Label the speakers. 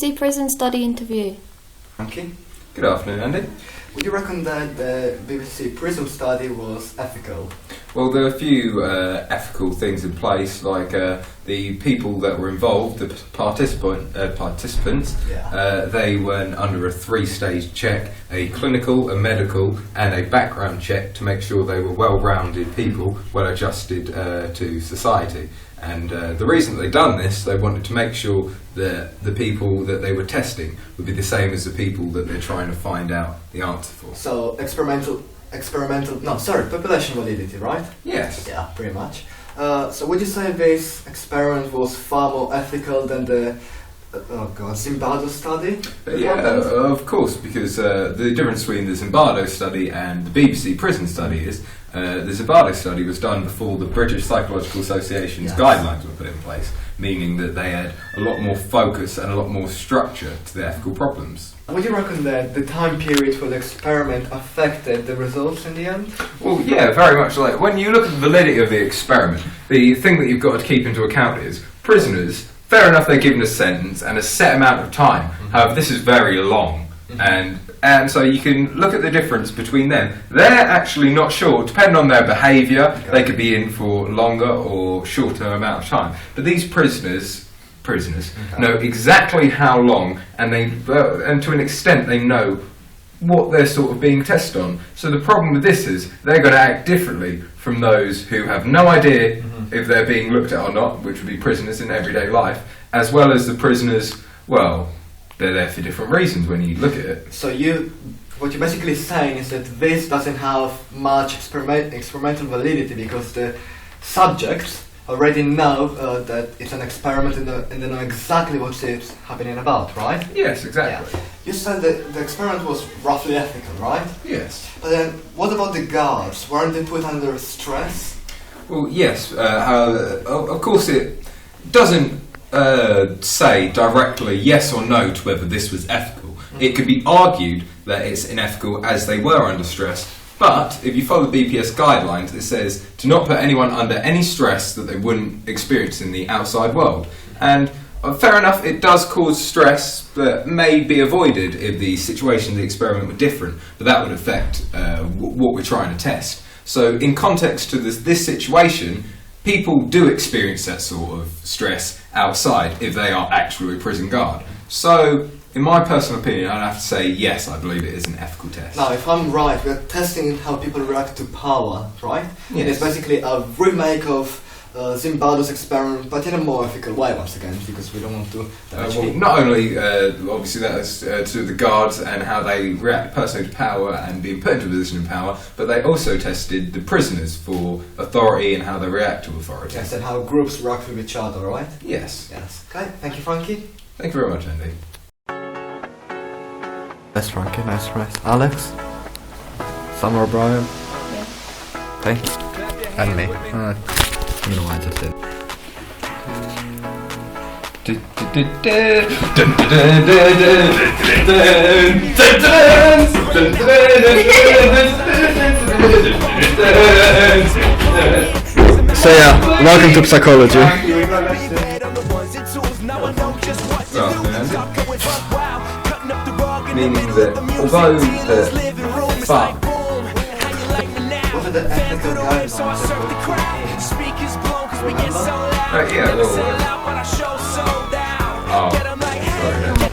Speaker 1: BBC Prison Study interview.
Speaker 2: Frankie,
Speaker 3: Good afternoon, Andy.
Speaker 2: would you reckon that the BBC Prison Study was ethical?
Speaker 3: Well, there are a few ethical things in place, like the people that were involved, the participants, they went under a three-stage check, a clinical, a medical and a background check to make sure they were well-rounded people, well-adjusted to society. And the reason they'd done this, they wanted to make sure that the people that they were testing would be the same as the people that they're trying to find out the answer for.
Speaker 2: So population validity, right?
Speaker 3: Yes.
Speaker 2: Yeah, pretty much. So would you say this experiment was far more ethical than the Zimbardo study?
Speaker 3: Yeah, of course, because the difference between the Zimbardo study and the BBC Prison Study is the Zimbardo study was done before the British Psychological Association's guidelines were put in place, meaning that they had a lot more focus and a lot more structure to the ethical problems.
Speaker 2: Would you reckon that the time period for the experiment affected the results in the end?
Speaker 3: Well, yeah, very much. Like when you look at the validity of the experiment, the thing that you've got to keep into account is prisoners. Fair enough, they're given a sentence and a set amount of time. However, this is very long, and so you can look at the difference between them. They're actually not sure, depending on their behaviour. They could be in for longer or shorter amount of time. But these prisoners know exactly how long, and and to an extent they know what they're sort of being tested on. So the problem with this is they're going to act differently from those who have no idea if they're being looked at or not, which would be prisoners in everyday life, as well as the prisoners, well, they're there for different reasons when you look at it.
Speaker 2: So what you're basically saying is that this doesn't have much experimental validity because the subjects already know that it's an experiment and they know exactly what it's happening about, right?
Speaker 3: Yes, exactly.
Speaker 2: Yeah. You said that the experiment was roughly ethical, right?
Speaker 3: Yes.
Speaker 2: But then, what about the guards? Weren't they put under stress?
Speaker 3: Well, yes. Of course, it doesn't say directly yes or no to whether this was ethical. It could be argued that it's unethical as they were under stress. But if you follow the BPS guidelines, it says to not put anyone under any stress that they wouldn't experience in the outside world. And fair enough, it does cause stress that may be avoided if the situation of the experiment were different, but that would affect what we're trying to test. So in context to this situation, people do experience that sort of stress outside if they are actually a prison guard. So in my personal opinion, I'd have to say yes, I believe it is an ethical test.
Speaker 2: Now, if I'm right, we're testing how people react to power, right?
Speaker 3: Yes.
Speaker 2: It's basically a remake of Zimbardo's experiment, but in a more ethical way, once again, because we don't want to
Speaker 3: well, not only, obviously that is to do with the guards and how they react personally to power and being put into a position of power, but they also tested the prisoners for authority and how they react to authority.
Speaker 2: Yes, and how groups react with each other, right?
Speaker 3: Yes.
Speaker 2: Yes. Okay, thank you, Frankie.
Speaker 3: Thank you very much, Andy.
Speaker 2: That's Frankie, nice rest. Alex? Summer O'Brien?
Speaker 1: Yeah.
Speaker 2: Thanks. And me. You know, I just did. So yeah, welcome to psychology.
Speaker 3: Meaning that although
Speaker 2: What are the ethical guidelines that
Speaker 3: yeah, well,